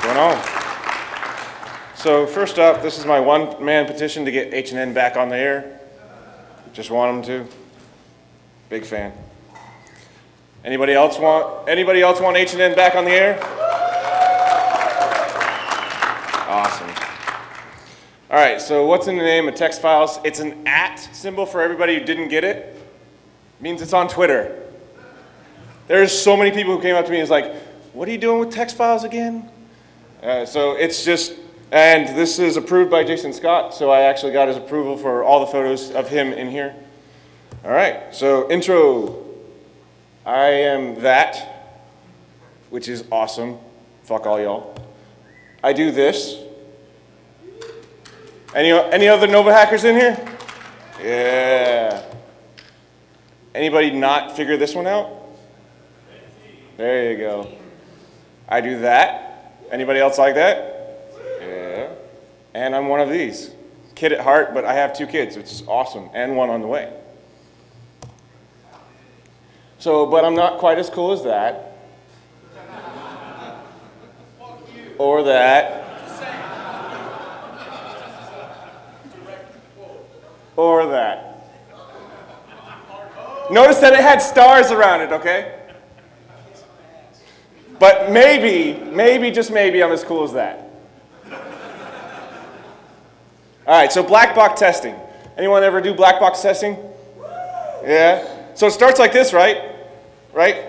What's going on? So first up, this is my one-man petition to get H&N back on the air. Just want them to. Big fan. Anybody else want H&N back on the air? Awesome. All right, so what's in the name of text files? It's an @ symbol for everybody who didn't get it. It means it's on Twitter. There's so many people who came up to me and was like, what are you doing with text files again? So it's just, and this is approved by Jason Scott, so I actually got his approval for all the photos of him in here. All right, so intro. I am that, which is awesome. Fuck all y'all. I do this. Any other Nova hackers in here? Yeah. Anybody not figure this one out? There you go. I do that. Anybody else like that? Yeah. And I'm one of these. Kid at heart, but I have 2 kids, which is awesome, and 1 on the way. So, but I'm not quite as cool as that. Or that. Or that. Notice that it had stars around it, okay? But maybe, just maybe, I'm as cool as that. All right, so black box testing. Anyone ever do black box testing? Yeah? So it starts like this, right? Right?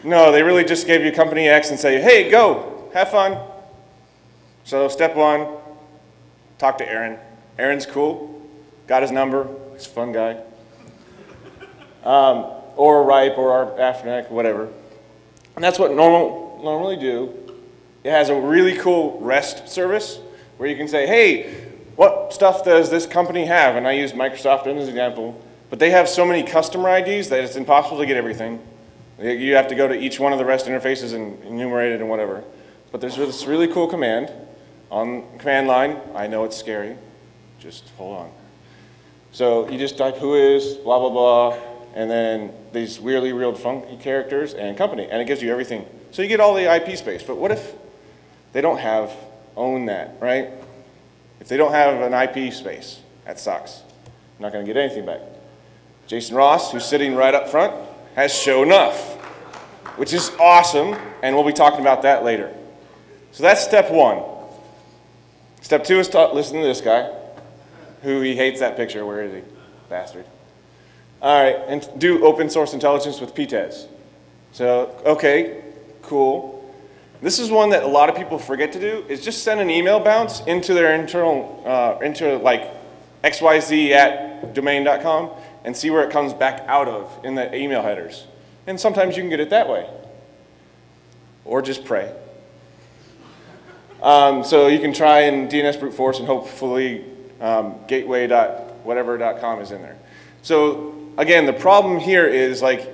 No, they really just gave you company X and say, hey, go, have fun. So step 1, talk to Aaron. Aaron's cool, got his number, he's a fun guy. Or Ripe or Afterneck, whatever. And that's what normally do. It has a really cool REST service where you can say, hey, what stuff does this company have? And I use Microsoft as an example. But they have so many customer IDs that it's impossible to get everything. You have to go to each one of the REST interfaces and enumerate it and whatever. But there's this really cool command on the command line. I know it's scary. Just hold on. So you just type Whois, blah, blah, blah, and then these weirdly real funky characters and company, and it gives you everything. So you get all the IP space, but what if they don't own that, right? If they don't have an IP space, that sucks. You're not gonna get anything back. Jason Ross, who's sitting right up front, has shown enough, which is awesome, and we'll be talking about that later. So that's step 1. Step 2 is listen to this guy, who he hates that picture. Where is he? Bastard. All right, and do open source intelligence with PTES. So, okay, cool. This is one that a lot of people forget to do, is just send an email bounce into their internal, into like xyz@domain.com and see where it comes back out of in the email headers. And sometimes you can get it that way. Or just pray. So you can try and DNS brute force and hopefully gateway.whatever.com is in there. So again, the problem here is like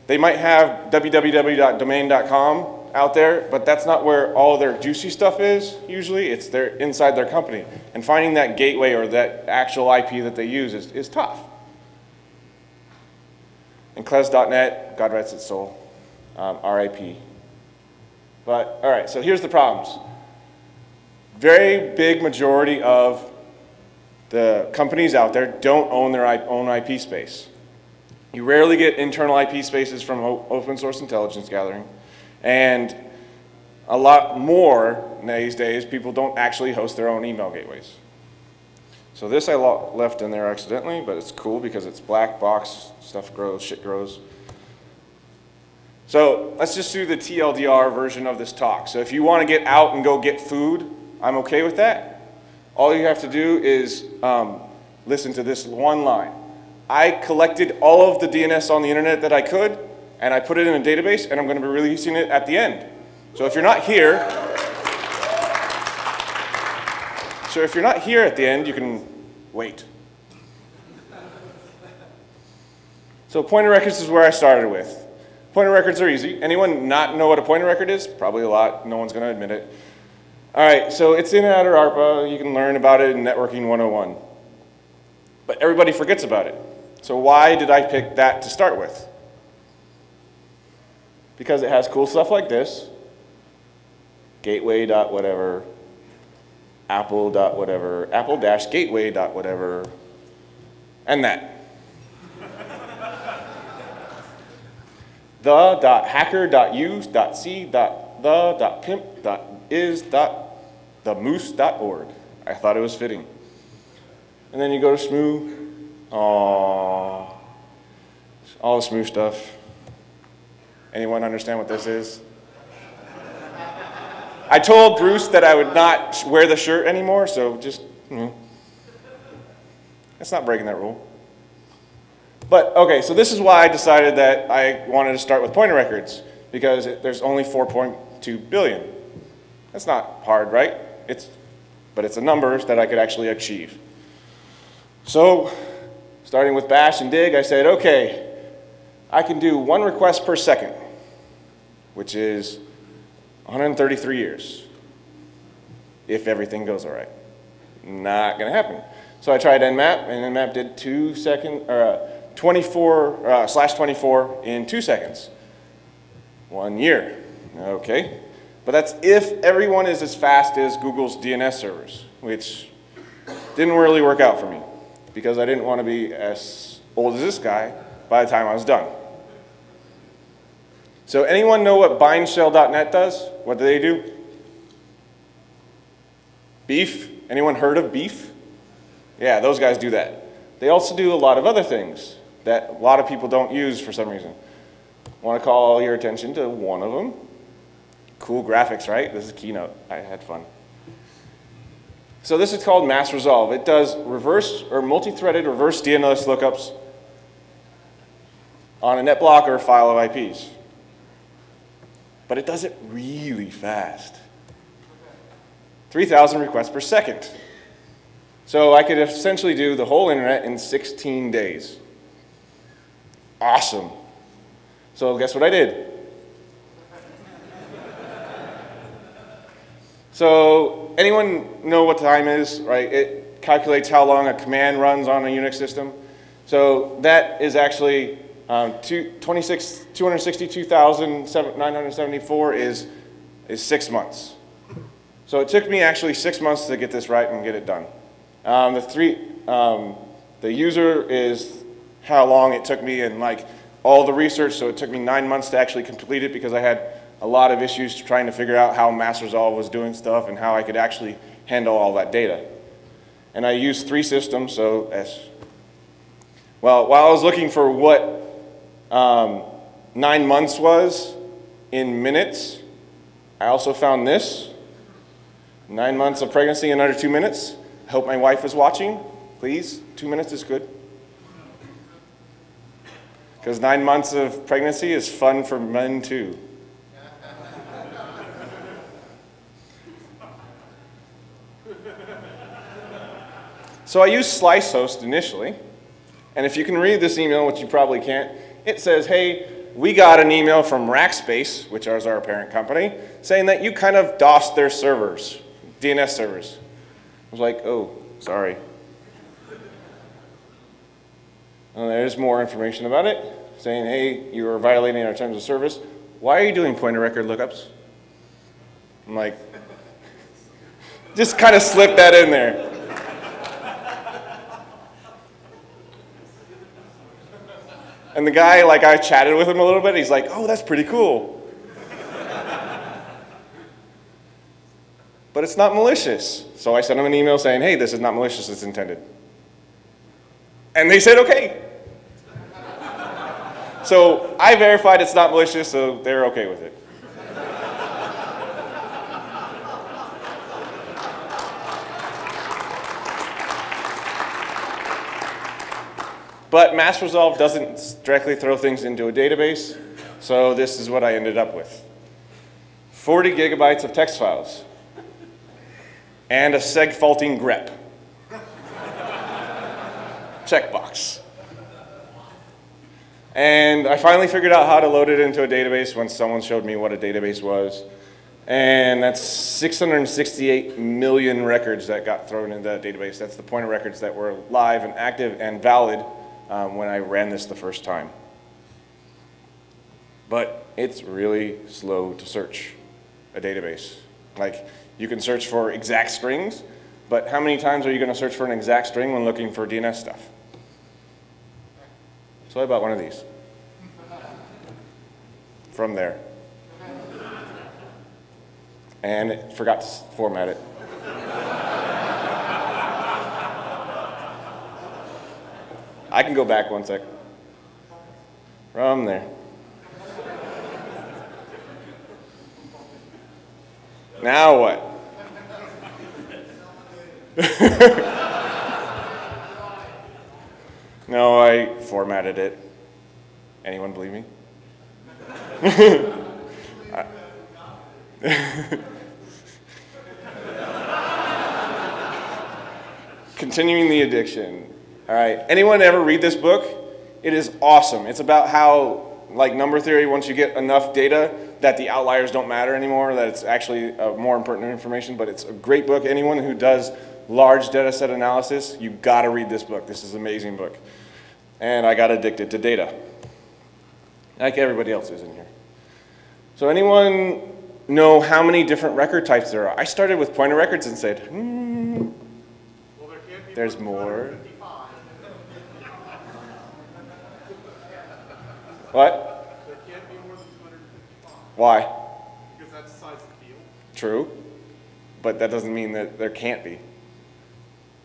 they might have www.domain.com out there, but that's not where all their juicy stuff is usually. It's inside their company. And finding that gateway or that actual IP that they use is tough. And Kles.net, God rest its soul, RIP. But all right, so here's the problems. Very big majority of the companies out there don't own their own IP space. You rarely get internal IP spaces from open source intelligence gathering. And a lot more these days, people don't actually host their own email gateways. So this I left in there accidentally, but it's cool because it's black box, stuff grows, shit grows. So let's just do the TLDR version of this talk. So if you want to get out and go get food, I'm okay with that. All you have to do is listen to this one line. I collected all of the DNS on the internet that I could, and I put it in a database, and I'm going to be releasing it at the end. So if you're not here, at the end, you can wait. So pointer records is where I started with. Pointer records are easy. Anyone not know what a pointer record is? Probably a lot. No one's going to admit it. All right, so it's in outer ARPA. You can learn about it in Networking 101. But everybody forgets about it. So why did I pick that to start with? Because it has cool stuff like this. gateway dot whatever, apple dot whatever, apple dash gateway dot whatever, and that. the.hacker.use.c.the.pimp.is.themoose.org. I thought it was fitting. And then you go to Shmoo. Aww. All the Shmoo stuff. Anyone understand what this is? I told Bruce that I would not wear the shirt anymore, so just, it's not breaking that rule. But, okay, so this is why I decided that I wanted to start with pointer records, because there's only 4.2 billion. That's not hard, right? But it's a number that I could actually achieve. So, starting with bash and dig, I said, okay, I can do 1 request per second, which is 133 years, if everything goes all right. Not gonna happen. So I tried Nmap, and Nmap did 24 in 2 seconds. 1 year, okay. But that's if everyone is as fast as Google's DNS servers, which didn't really work out for me because I didn't want to be as old as this guy by the time I was done. So anyone know what bindshell.net does? What do they do? Beef? Anyone heard of beef? Yeah, those guys do that. They also do a lot of other things that a lot of people don't use for some reason. I want to call your attention to one of them. Cool graphics, right? This is Keynote. I had fun. So this is called Mass Resolve. It does reverse or multi-threaded reverse DNS lookups on a NetBlock or a file of IPs. But it does it really fast. 3,000 requests per second. So I could essentially do the whole internet in 16 days. Awesome. So guess what I did? So anyone know what time is, right? It calculates how long a command runs on a Unix system. So that is actually 262,974 is 6 months. So it took me actually 6 months to get this right and get it done. The user is how long it took me and like all the research, so it took me 9 months to actually complete it because I had a lot of issues trying to figure out how Mass Resolve was doing stuff and how I could actually handle all that data. And I used 3 systems, so while I was looking for what 9 months was in minutes, I also found this. 9 months of pregnancy in under 2 minutes. I hope my wife is watching. Please, 2 minutes is good. Because 9 months of pregnancy is fun for men too. So I used SliceHost initially. And if you can read this email, which you probably can't, it says, hey, we got an email from Rackspace, which is our parent company, saying that you kind of DOSed their servers, DNS servers. I was like, oh, sorry. And there's more information about it, saying, hey, you are violating our terms of service. Why are you doing pointer record lookups? I'm like, just kind of slip that in there. And the guy, like, I chatted with him a little bit. He's like, oh, that's pretty cool. But it's not malicious. So I sent him an email saying, hey, this is not malicious, it's intended. And they said, okay. So I verified it's not malicious, so they're okay with it. But Mass Resolve doesn't directly throw things into a database, so this is what I ended up with. 40 gigabytes of text files and a seg-faulting grep. Checkbox. And I finally figured out how to load it into a database when someone showed me what a database was. And that's 668 million records that got thrown into that database. That's the pointer records that were live and active and valid when I ran this the first time. But it's really slow to search a database. Like, you can search for exact strings, but how many times are you going to search for an exact string when looking for DNS stuff? So I bought one of these. From there. And it forgot to format it. I can go back 1 sec. From there. Now what? No, I formatted it. Anyone believe me? Continuing the addiction. All right, anyone ever read this book? It is awesome. It's about how, like number theory, once you get enough data, that the outliers don't matter anymore, that it's actually more important information, but it's a great book. Anyone who does large data set analysis, you've got to read this book. This is an amazing book. And I got addicted to data, like everybody else is in here. So anyone know how many different record types there are? I started with pointer records and said, well, there's more. What? There can't be more than 255. Why? Because that's the size of the field. True, but that doesn't mean that there can't be.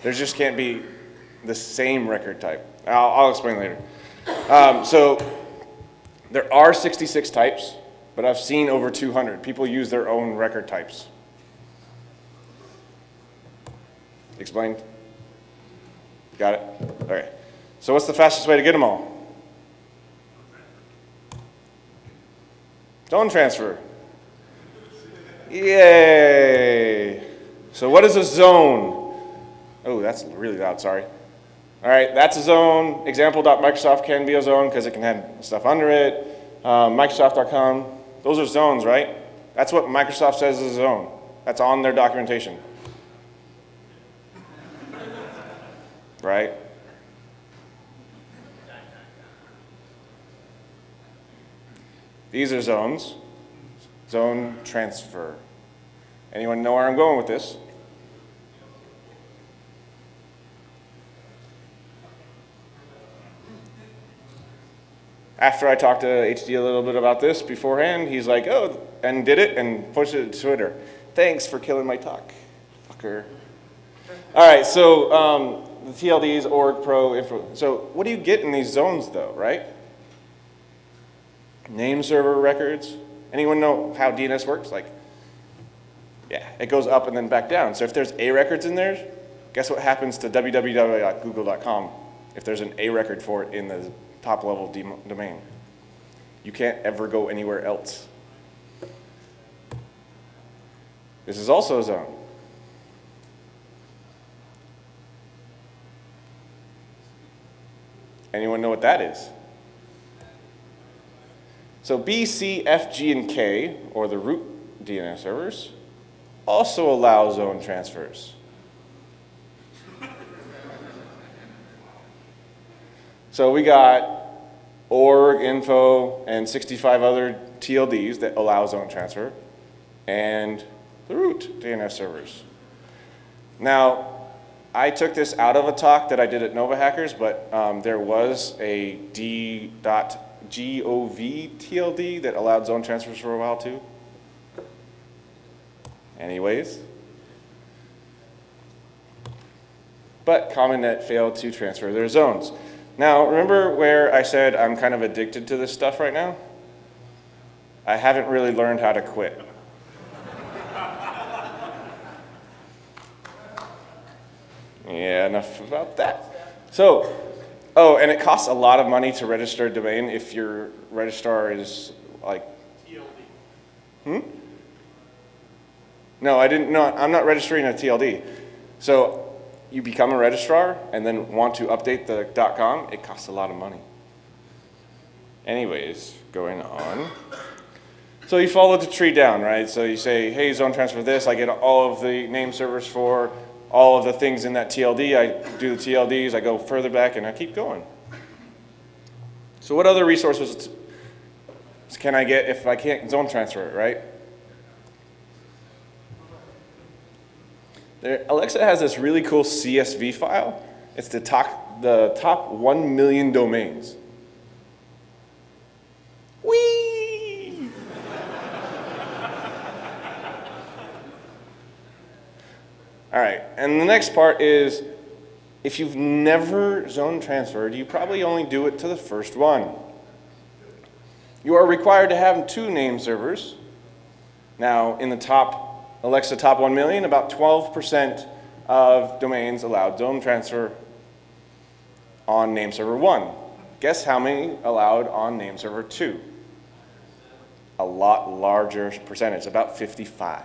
There just can't be the same record type. I'll explain later. So there are 66 types, but I've seen over 200. People use their own record types. Explained? Got it? Okay. So what's the fastest way to get them all? Zone transfer. Yay! So what is a zone? Oh, that's really loud, sorry. All right, that's a zone. Example.microsoft can be a zone because it can have stuff under it. Microsoft.com, those are zones, right? That's what Microsoft says is a zone. That's on their documentation. Right? These are zones. Zone transfer. Anyone know where I'm going with this? After I talked to HD a little bit about this beforehand, he's like, oh, and did it and pushed it to Twitter. Thanks for killing my talk, fucker. All right, so the TLDs, org, pro, info. So what do you get in these zones though, right? Name server records. Anyone know how DNS works? Like, yeah, it goes up and then back down. So if there's A records in there, guess what happens to www.google.com if there's an A record for it in the top level domain? You can't ever go anywhere else. This is also a zone. Anyone know what that is? So B, C, F, G, and K, or the root DNS servers, also allow zone transfers. So we got org, info, and 65 other TLDs that allow zone transfer, and the root DNS servers. Now, I took this out of a talk that I did at Nova Hackers, but there was a D.gov TLD that allowed zone transfers for a while too. Anyways. But CommonNet failed to transfer their zones. Now, remember where I said I'm kind of addicted to this stuff right now? I haven't really learned how to quit. Yeah, enough about that. So, oh, and it costs a lot of money to register a domain if your registrar is like... TLD. No, I'm not registering a TLD. So you become a registrar and then want to update the .com, it costs a lot of money. Anyways, going on. So you follow the tree down, right? So you say, hey, zone transfer this, I get all of the name servers for all of the things in that TLD, I do the TLDs, I go further back, and I keep going. So what other resources can I get if I can't zone transfer it, right? Alexa has this really cool CSV file. It's the top 1 million domains. Whee! All right, and the next part is, if you've never zone transferred, you probably only do it to the first one. You are required to have 2 name servers. Now, in the Alexa top 1 million, about 12% of domains allowed zone transfer on name server 1. Guess how many allowed on name server 2? A lot larger percentage, about 55.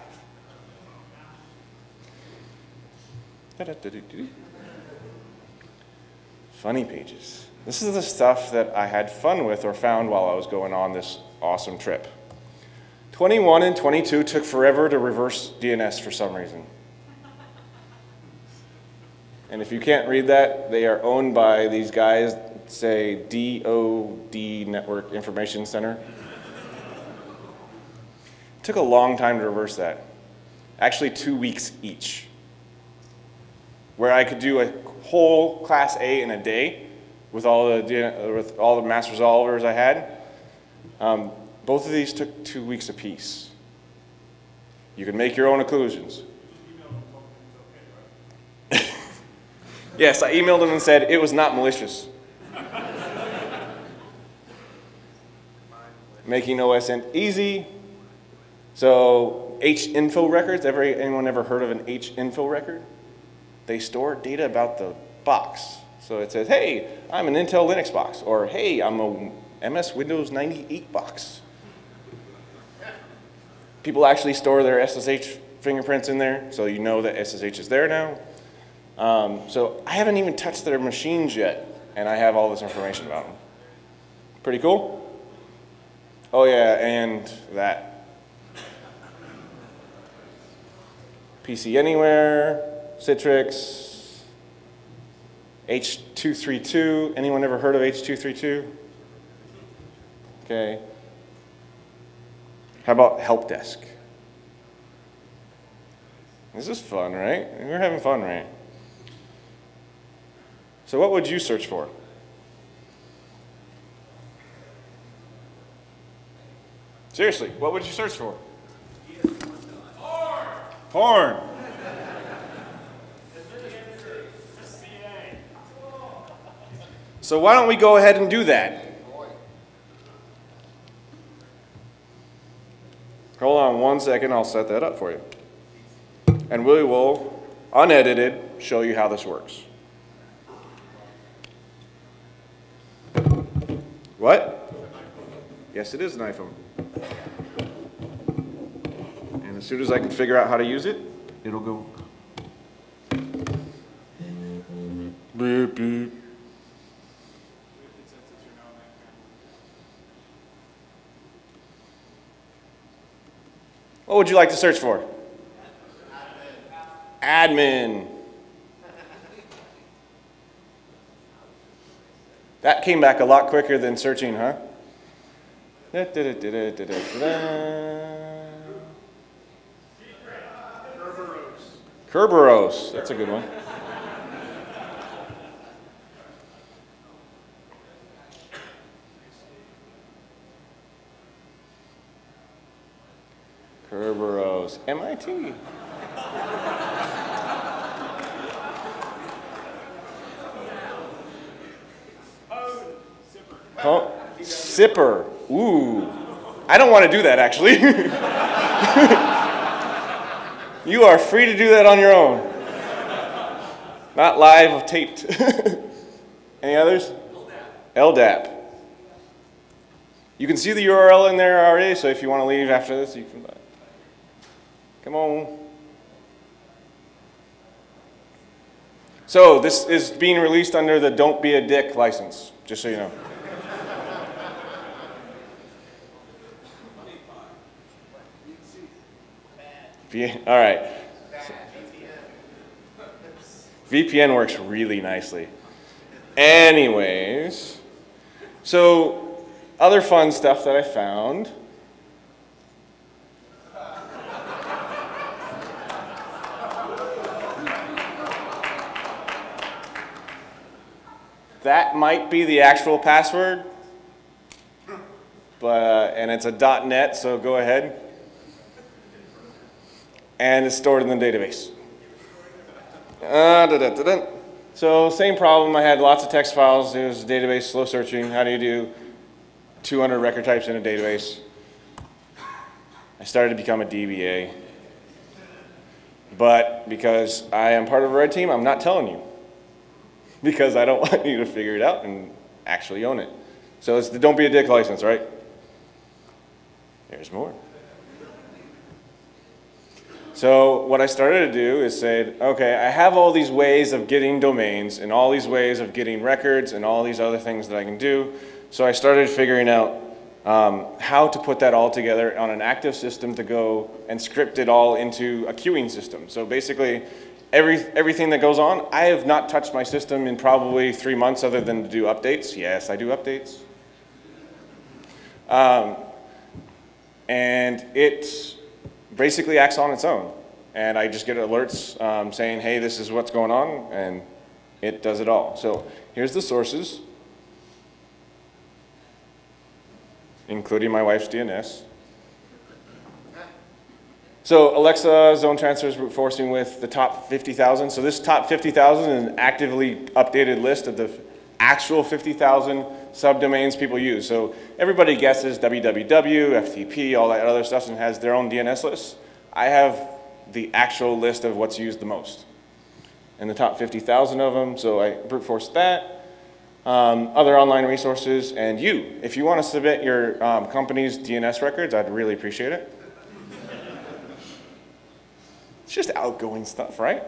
Funny pages. This is the stuff that I had fun with or found while I was going on this awesome trip. 21 and 22 took forever to reverse DNS for some reason. And if you can't read that, they are owned by these guys, say DOD Network Information Center. It took a long time to reverse that. Actually 2 weeks each. Where I could do a whole class A in a day with all the mass resolvers I had. Both of these took 2 weeks apiece. You can make your own conclusions. Yes, I emailed them and said it was not malicious. Making OSN easy. So H-info records, anyone ever heard of an H-info record? They store data about the box. So it says, hey, I'm an Intel Linux box, or hey, I'm a MS Windows 98 box. People actually store their SSH fingerprints in there, so you know that SSH is there now. So I haven't even touched their machines yet, and I have all this information about them. Pretty cool? Oh yeah, and that. PC Anywhere, Citrix, H232. Anyone ever heard of H232? Okay. How about Help Desk? This is fun, right? We're having fun, right? So what would you search for? Seriously, what would you search for? Porn! Porn! So why don't we go ahead and do that? Hold on 1 second, I'll set that up for you. And we will, unedited, show you how this works. What? Yes, it is an iPhone. And as soon as I can figure out how to use it, it'll go. Beep, beep. What would you like to search for? Admin. That came back a lot quicker than searching, huh? Kerberos. That's a good one. Kerberos. MIT. Oh, Sipper. Ooh. I don't want to do that, actually. You are free to do that on your own. Not live or taped. Any others? LDAP. You can see the URL in there already, so if you want to leave after this, you can. Come on. So this is being released under the Don't Be a Dick license, just so you know. All right. VPN works really nicely. Anyways, so other fun stuff that I found. That might be the actual password, but, and it's a .NET, so go ahead. And it's stored in the database. So same problem, I had lots of text files, it was a database, slow searching. How do you do 200 record types in a database? I started to become a DBA. But because I am part of a red team, I'm not telling you. Because I don't want you to figure it out and actually own it. So it's the don't be a dick license, right? There's more. So what I started to do is say, okay, I have all these ways of getting domains and all these ways of getting records and all these other things that I can do. So I started figuring out how to put that all together on an active system to go and script it all into a queuing system. So basically, everything that goes on, I have not touched my system in probably 3 months other than to do updates. Yes, I do updates. And it basically acts on its own. And I just get alerts saying, hey, this is what's going on, and it does it all. So here's the sources, including my wife's DNS. So Alexa zone transfers brute forcing with the top 50,000. So this top 50,000 is an actively updated list of the actual 50,000 subdomains people use. So everybody guesses www, FTP, all that other stuff, and has their own DNS list. I have the actual list of what's used the most. And the top 50,000 of them, so I brute force that. Other online resources, and you. If you want to submit your company's DNS records, I'd really appreciate it. It's just outgoing stuff, right?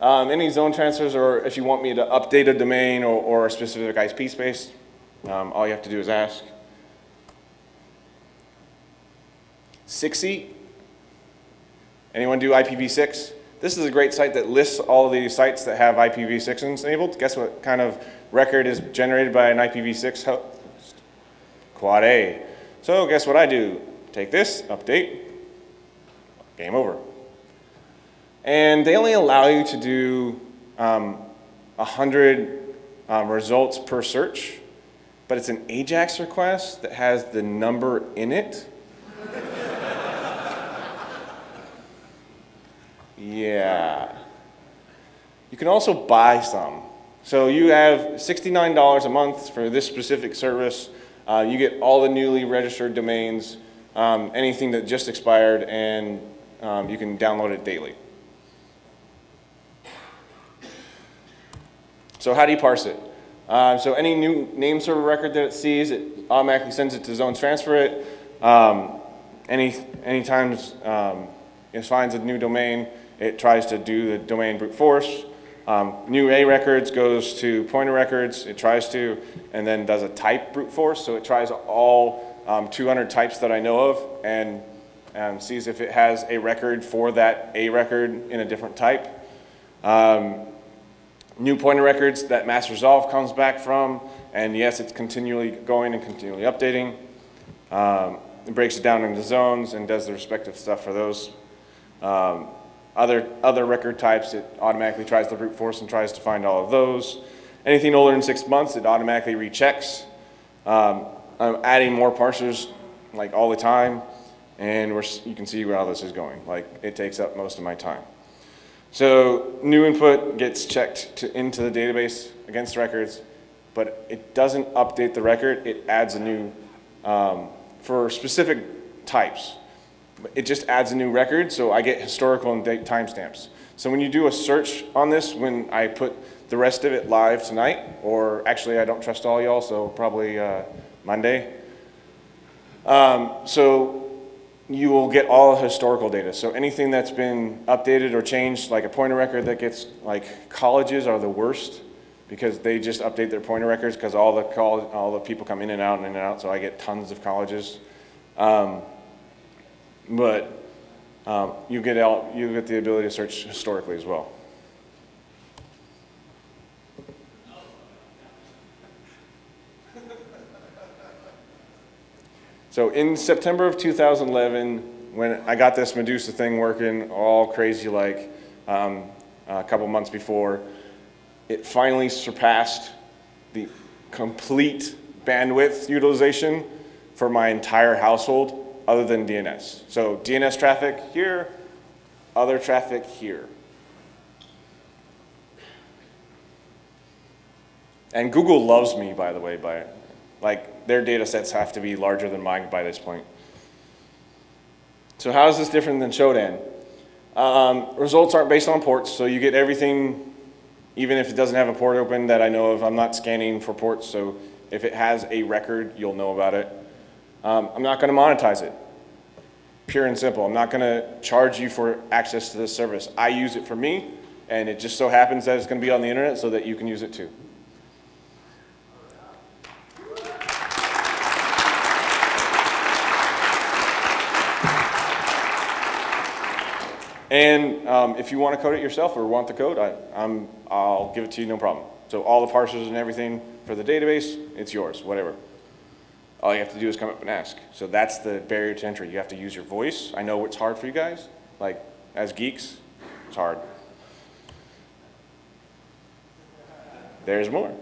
Any zone transfers, or if you want me to update a domain or a specific IP space, all you have to do is ask. 6E. Anyone do IPv6? This is a great site that lists all of these sites that have IPv6 enabled. Guess what kind of record is generated by an IPv6 host? Quad A. So guess what I do? Take this, update, game over. And they only allow you to do 100 results per search, but it's an AJAX request that has the number in it. Yeah. You can also buy some. So you have $69 a month for this specific service. You get all the newly registered domains, anything that just expired, and you can download it daily. So how do you parse it? So any new name server record that it sees, it automatically sends it to zone transfer it. Anytime it finds a new domain, it tries to do the domain brute force. New A records goes to pointer records, it tries to, and then does a type brute force. So it tries all 200 types that I know of and sees if it has a record for that A record in a different type. New pointer records that mass resolve comes back from, and yes, it's continually going and continually updating. It breaks it down into zones and does the respective stuff for those. Other record types, it automatically tries to brute force and tries to find all of those. Anything older than 6 months, it automatically rechecks. I'm adding more parsers like all the time, and you can see where all this is going. Like, it takes up most of my time. So new input gets checked into the database against records, but it doesn't update the record. It adds a new, for specific types. It just adds a new record, so I get historical and date timestamps. So when you do a search on this, when I put the rest of it live tonight, or actually I don't trust all y'all, so probably Monday. So you will get all historical data. So anything that's been updated or changed, like a pointer record that gets, like colleges are the worst because they just update their pointer records because all the people come in and out and in and out, so I get tons of colleges. But you get the ability to search historically as well. So in September of 2011, when I got this Medusa thing working all crazy like a couple months before, it finally surpassed the complete bandwidth utilization for my entire household other than DNS. So DNS traffic here, other traffic here. And Google loves me, by the way, like their data sets have to be larger than mine by this point. So how is this different than Shodan? Results aren't based on ports, so you get everything, even if it doesn't have a port open that I know of. I'm not scanning for ports, so if it has a record, you'll know about it. I'm not going to monetize it. Pure and simple. I'm not going to charge you for access to this service. I use it for me, and it just so happens that it's going to be on the internet so that you can use it too. And if you want to code it yourself or want the code, I'll give it to you, no problem. So all the parsers and everything for the database, it's yours, whatever. All you have to do is come up and ask. So that's the barrier to entry. You have to use your voice. I know it's hard for you guys. Like, as geeks, it's hard. There's more.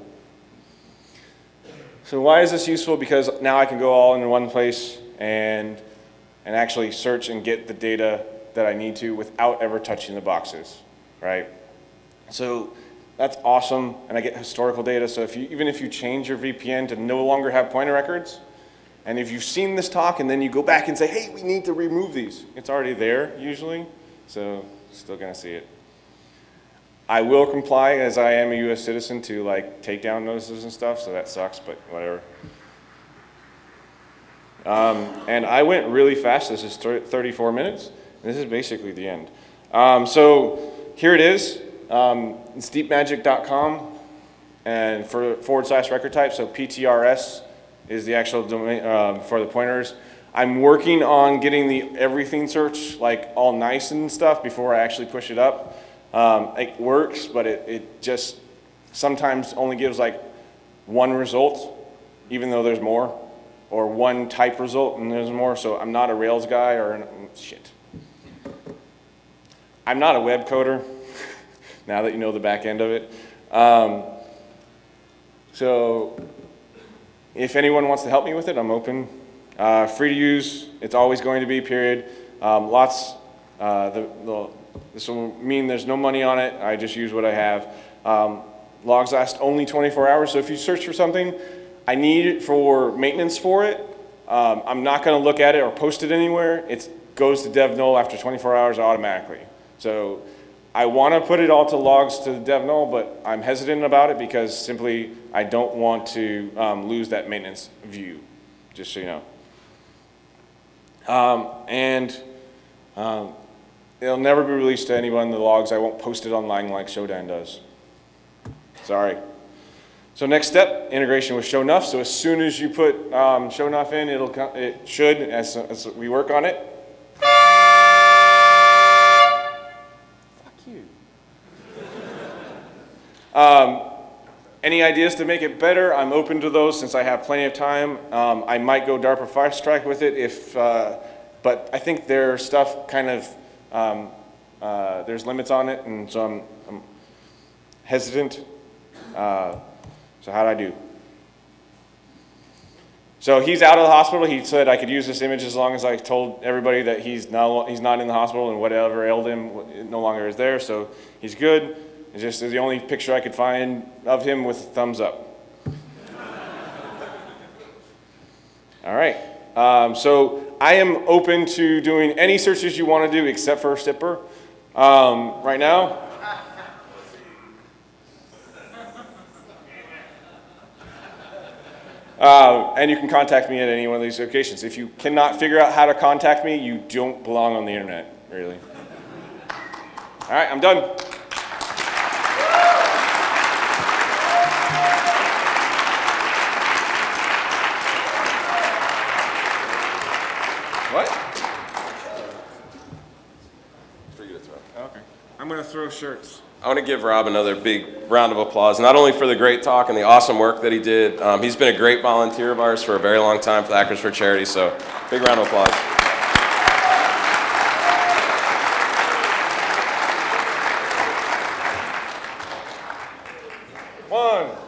So why is this useful? Because now I can go all in one place and actually search and get the data that I need to without ever touching the boxes, right? So that's awesome, and I get historical data. So even if you change your VPN to no longer have pointer records, and if you've seen this talk and then you go back and say, hey, we need to remove these, it's already there usually, so still gonna see it. I will comply, as I am a US citizen, to like takedown notices and stuff, so that sucks, but whatever. And I went really fast. This is 34 minutes. This is basically the end. So here it is. It's deepmagic.com and /record type. So PTRS is the actual domain for the pointers. I'm working on getting the everything search like all nice and stuff before I actually push it up. It works, but it just sometimes only gives like one result, even though there's more, or one type result and there's more. So I'm not a Rails guy or shit. I'm not a web coder, now that you know the back end of it. So if anyone wants to help me with it, I'm open. Free to use, it's always going to be, period. This will mean there's no money on it. I just use what I have. Logs last only 24 hours, so if you search for something, I need it for maintenance for it. I'm not gonna look at it or post it anywhere. It goes to dev null after 24 hours automatically. So I want to put it all to logs to dev null, but I'm hesitant about it because simply I don't want to lose that maintenance view, just so you know. It'll never be released to anyone in the logs. I won't post it online like Shodan does. Sorry. So next step, integration with Shownuff. So as soon as you put Shownuff in, it should, as we work on it. Any ideas to make it better? I'm open to those since I have plenty of time. I might go DARPA Fast Track with it, but I think their stuff kind of, there's limits on it, and so I'm hesitant. So how'd I do? So he's out of the hospital. He said I could use this image as long as I told everybody that he's not in the hospital and whatever ailed him no longer is there, so he's good. It's just the only picture I could find of him with a thumbs up. All right, so I am open to doing any searches you want to do except for Sipper right now. And you can contact me at any one of these locations. If you cannot figure out how to contact me, you don't belong on the internet, really. All right, I'm done. What? For you to throw. Okay. I'm going to throw shirts. I want to give Rob another big round of applause, not only for the great talk and the awesome work that he did. He's been a great volunteer of ours for a very long time for the Hackers for Charity, so big round of applause. 1.